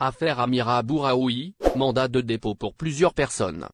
Affaire Amira Bouraoui, mandat de dépôt pour plusieurs personnes.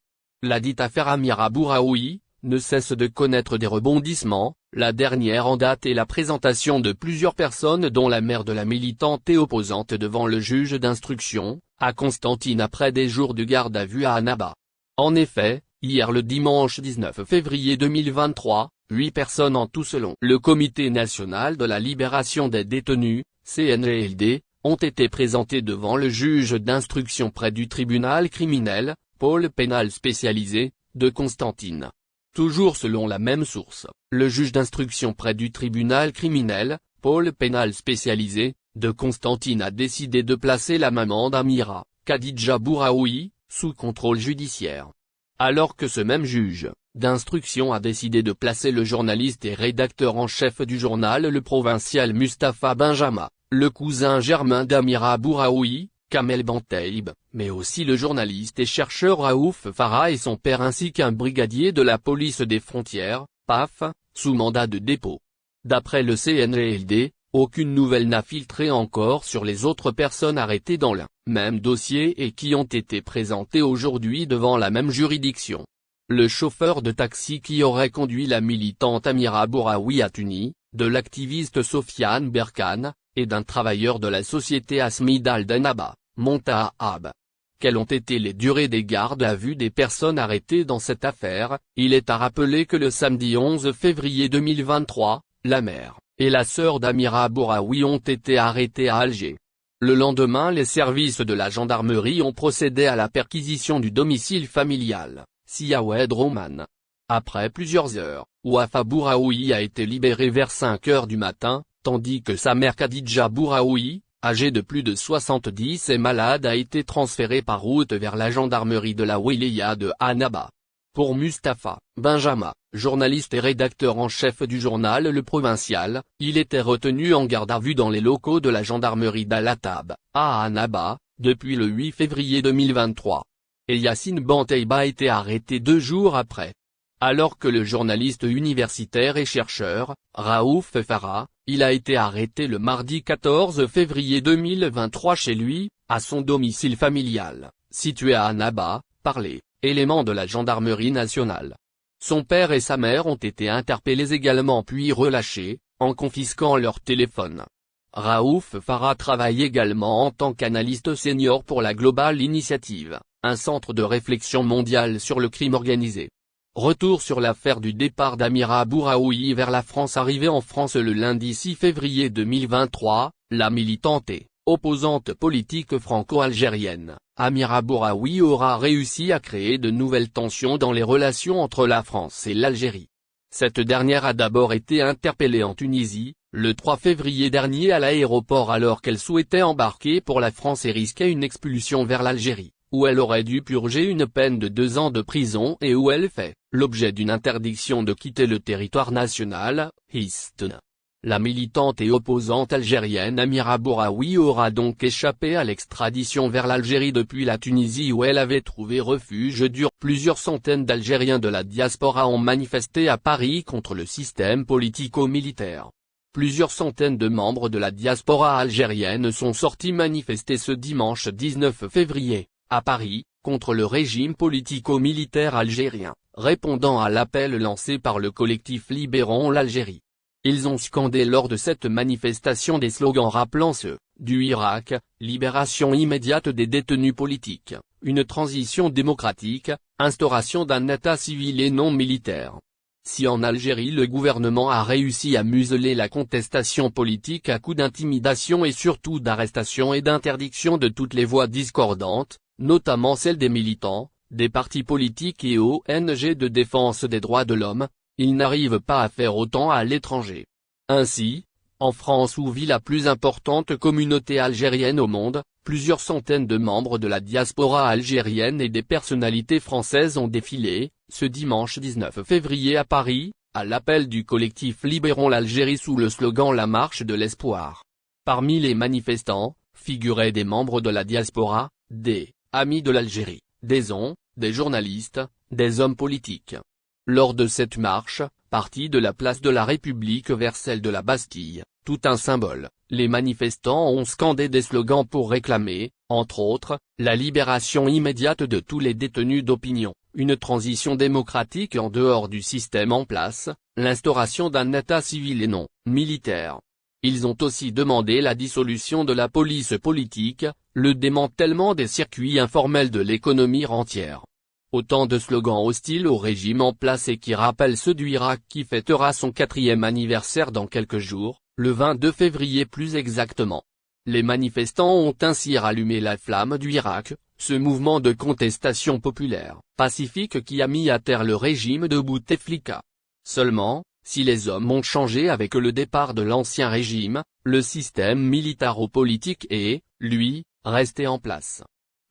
La dite affaire Amira Bouraoui ne cesse de connaître des rebondissements, la dernière en date est la présentation de plusieurs personnes dont la mère de la militante et opposante devant le juge d'instruction, à Constantine après des jours de garde à vue à Annaba. En effet, hier le dimanche 19 février 2023, 8 personnes en tout selon le Comité national de la libération des détenus, CNLD, ont été présentées devant le juge d'instruction près du tribunal criminel, pôle pénal spécialisé, de Constantine. Toujours selon la même source, le juge d'instruction près du tribunal criminel, pôle pénal spécialisé, de Constantine a décidé de placer la maman d'Amira, Khadija Bouraoui, sous contrôle judiciaire. Alors que ce même juge d'instruction a décidé de placer le journaliste et rédacteur en chef du journal Le Provincial Mustapha Benjama, le cousin germain d'Amira Bouraoui, Kamel Benteib, mais aussi le journaliste et chercheur Raouf Farah et son père ainsi qu'un brigadier de la police des frontières, PAF, sous mandat de dépôt. D'après le CNLD, aucune nouvelle n'a filtré encore sur les autres personnes arrêtées dans le même dossier et qui ont été présentées aujourd'hui devant la même juridiction. Le chauffeur de taxi qui aurait conduit la militante Amira Bouraoui à Tunis, de l'activiste Sofiane Berkane, et d'un travailleur de la société Asmid Al-Danaba, Montahab. Quelles ont été les durées des gardes à vue des personnes arrêtées dans cette affaire? Il est à rappeler que le samedi 11 février 2023, la mère et la sœur d'Amira Bouraoui ont été arrêtées à Alger. Le lendemain, les services de la gendarmerie ont procédé à la perquisition du domicile familial, Siawed Roman. Après plusieurs heures, Wafa Bouraoui a été libéré vers 5 heures du matin, tandis que sa mère Khadija Bouraoui, âgée de plus de 70 et malade, a été transférée par route vers la gendarmerie de la wilaya de Annaba. Pour Mustapha Benjama, journaliste et rédacteur en chef du journal Le Provincial, il était retenu en garde à vue dans les locaux de la gendarmerie d'Al-Atab, à Annaba, depuis le 8 février 2023. Et Yassine Benteib a été arrêté 2 jours après. Alors que le journaliste universitaire et chercheur, Raouf Farah, il a été arrêté le mardi 14 février 2023 chez lui, à son domicile familial, situé à Annaba, par les éléments de la gendarmerie nationale. Son père et sa mère ont été interpellés également puis relâchés, en confisquant leur téléphone. Raouf Farah travaille également en tant qu'analyste senior pour la Global Initiative, un centre de réflexion mondial sur le crime organisé. Retour sur l'affaire du départ d'Amira Bouraoui vers la France. Arrivée en France le lundi 6 février 2023, la militante et opposante politique franco-algérienne, Amira Bouraoui aura réussi à créer de nouvelles tensions dans les relations entre la France et l'Algérie. Cette dernière a d'abord été interpellée en Tunisie, le 3 février dernier à l'aéroport alors qu'elle souhaitait embarquer pour la France et risquait une expulsion vers l'Algérie, où elle aurait dû purger une peine de 2 ans de prison et où elle fait l'objet d'une interdiction de quitter le territoire national, Histn. La militante et opposante algérienne Amira Bouraoui aura donc échappé à l'extradition vers l'Algérie depuis la Tunisie où elle avait trouvé refuge dur. Plusieurs centaines d'Algériens de la diaspora ont manifesté à Paris contre le système politico-militaire. Plusieurs centaines de membres de la diaspora algérienne sont sortis manifester ce dimanche 19 février, à Paris, contre le régime politico-militaire algérien, répondant à l'appel lancé par le collectif Libérons l'Algérie. Ils ont scandé lors de cette manifestation des slogans rappelant ceux du Irak, libération immédiate des détenus politiques, une transition démocratique, instauration d'un état civil et non militaire. Si en Algérie le gouvernement a réussi à museler la contestation politique à coups d'intimidation et surtout d'arrestation et d'interdiction de toutes les voix discordantes, notamment celles des militants, des partis politiques et ONG de défense des droits de l'homme, il n'arrive pas à faire autant à l'étranger. Ainsi, en France où vit la plus importante communauté algérienne au monde, plusieurs centaines de membres de la diaspora algérienne et des personnalités françaises ont défilé, ce dimanche 19 février à Paris, à l'appel du collectif Libérons l'Algérie sous le slogan La Marche de l'Espoir. Parmi les manifestants, figuraient des membres de la diaspora, des amis de l'Algérie, des journalistes, des hommes politiques. Lors de cette marche, partie de la place de la République vers celle de la Bastille, tout un symbole, les manifestants ont scandé des slogans pour réclamer, Entre autres, la libération immédiate de tous les détenus d'opinion, une transition démocratique en dehors du système en place, l'instauration d'un État civil et non militaire. Ils ont aussi demandé la dissolution de la police politique, le démantèlement des circuits informels de l'économie rentière. Autant de slogans hostiles au régime en place et qui rappellent ceux du Irak qui fêtera son 4e anniversaire dans quelques jours, le 22 février plus exactement. Les manifestants ont ainsi rallumé la flamme du Irak, ce mouvement de contestation populaire, pacifique qui a mis à terre le régime de Bouteflika. Seulement, si les hommes ont changé avec le départ de l'ancien régime, le système militaro-politique est, lui, resté en place.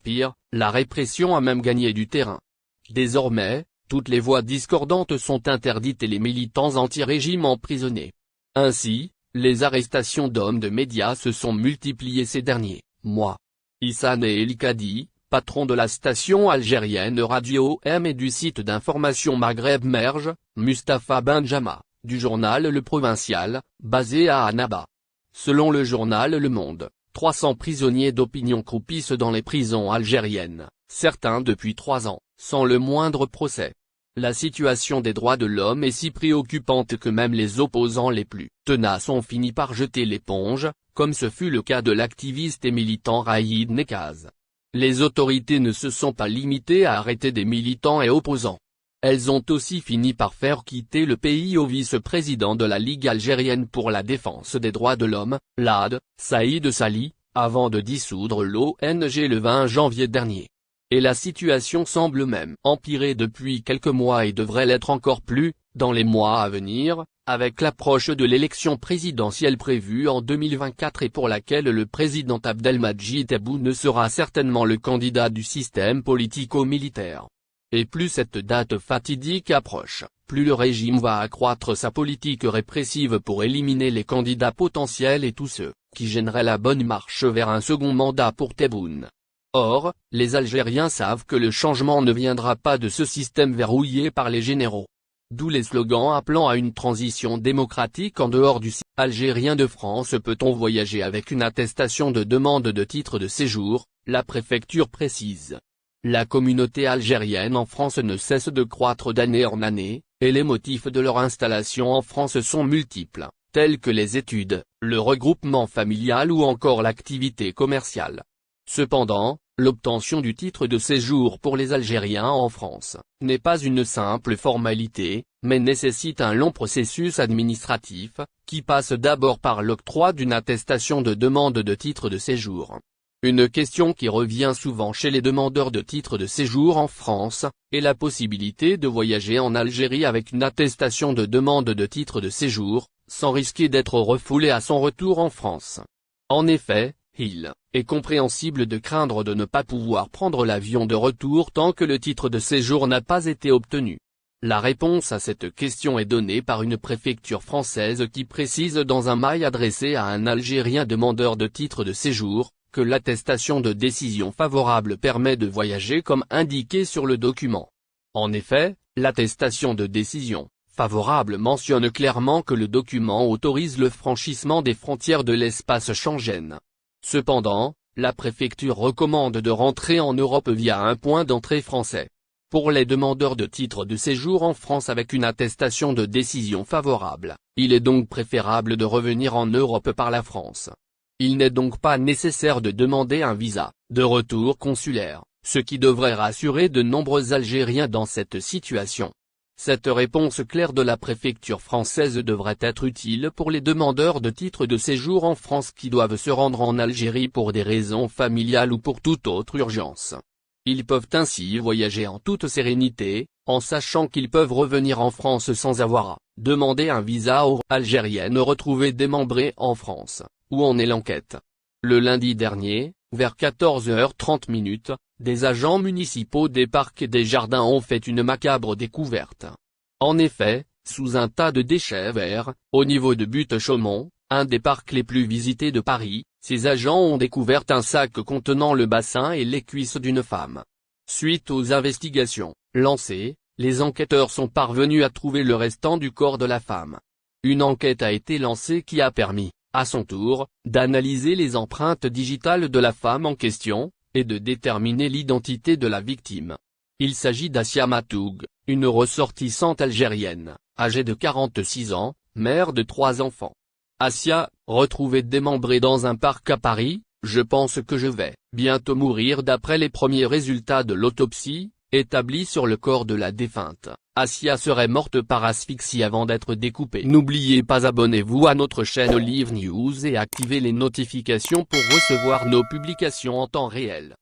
Pire, la répression a même gagné du terrain. Désormais, toutes les voix discordantes sont interdites et les militants anti-régime emprisonnés. Ainsi, les arrestations d'hommes de médias se sont multipliées ces derniers mois. Issane El Kadi, patron de la station algérienne Radio M et du site d'information Maghreb Merge, Mustapha Benjama, du journal Le Provincial, basé à Annaba. Selon le journal Le Monde, 300 prisonniers d'opinion croupissent dans les prisons algériennes, certains depuis 3 ans, sans le moindre procès. La situation des droits de l'homme est si préoccupante que même les opposants les plus tenaces ont fini par jeter l'éponge, comme ce fut le cas de l'activiste et militant Raïd Nekaz. Les autorités ne se sont pas limitées à arrêter des militants et opposants. Elles ont aussi fini par faire quitter le pays au vice-président de la Ligue algérienne pour la défense des droits de l'homme, l'AD, Saïd Sali, avant de dissoudre l'ONG le 20 janvier dernier. Et la situation semble même empirer depuis quelques mois et devrait l'être encore plus, dans les mois à venir, avec l'approche de l'élection présidentielle prévue en 2024 et pour laquelle le président Abdelmadjid Tebboune ne sera certainement le candidat du système politico-militaire. Et plus cette date fatidique approche, plus le régime va accroître sa politique répressive pour éliminer les candidats potentiels et tous ceux qui gêneraient la bonne marche vers un second mandat pour Tebboune. Or, les Algériens savent que le changement ne viendra pas de ce système verrouillé par les généraux. D'où les slogans appelant à une transition démocratique en dehors du système algérien. De France peut-on voyager avec une attestation de demande de titre de séjour, la préfecture précise. La communauté algérienne en France ne cesse de croître d'année en année, et les motifs de leur installation en France sont multiples, tels que les études, le regroupement familial ou encore l'activité commerciale. Cependant, l'obtention du titre de séjour pour les Algériens en France n'est pas une simple formalité, mais nécessite un long processus administratif, qui passe d'abord par l'octroi d'une attestation de demande de titre de séjour. Une question qui revient souvent chez les demandeurs de titre de séjour en France, est la possibilité de voyager en Algérie avec une attestation de demande de titre de séjour, sans risquer d'être refoulé à son retour en France. En effet, il est compréhensible de craindre de ne pas pouvoir prendre l'avion de retour tant que le titre de séjour n'a pas été obtenu. La réponse à cette question est donnée par une préfecture française qui précise dans un mail adressé à un Algérien demandeur de titre de séjour, que l'attestation de décision favorable permet de voyager comme indiqué sur le document. En effet, l'attestation de décision favorable mentionne clairement que le document autorise le franchissement des frontières de l'espace Schengen. Cependant, la préfecture recommande de rentrer en Europe via un point d'entrée français. Pour les demandeurs de titre de séjour en France avec une attestation de décision favorable, il est donc préférable de revenir en Europe par la France. Il n'est donc pas nécessaire de demander un visa de retour consulaire, ce qui devrait rassurer de nombreux Algériens dans cette situation. Cette réponse claire de la préfecture française devrait être utile pour les demandeurs de titre de séjour en France qui doivent se rendre en Algérie pour des raisons familiales ou pour toute autre urgence. Ils peuvent ainsi voyager en toute sérénité, en sachant qu'ils peuvent revenir en France sans avoir à demander un visa aux Algériennes retrouvées démembrées en France. Où en est l'enquête? Le lundi dernier, vers 14h30, des agents municipaux des parcs et des jardins ont fait une macabre découverte. En effet, sous un tas de déchets verts, au niveau de Butte-Chaumont, un des parcs les plus visités de Paris, ces agents ont découvert un sac contenant le bassin et les cuisses d'une femme. Suite aux investigations lancées, les enquêteurs sont parvenus à trouver le restant du corps de la femme. Une enquête a été lancée qui a permis, à son tour, d'analyser les empreintes digitales de la femme en question, et de déterminer l'identité de la victime. Il s'agit d'Assia Matoug, une ressortissante algérienne, âgée de 46 ans, mère de 3 enfants. Assia, retrouvée démembrée dans un parc à Paris, « Je pense que je vais bientôt mourir » d'après les premiers résultats de l'autopsie, établis sur le corps de la défunte. Assia serait morte par asphyxie avant d'être découpée. N'oubliez pas abonnez-vous à notre chaîne Olive News et activez les notifications pour recevoir nos publications en temps réel.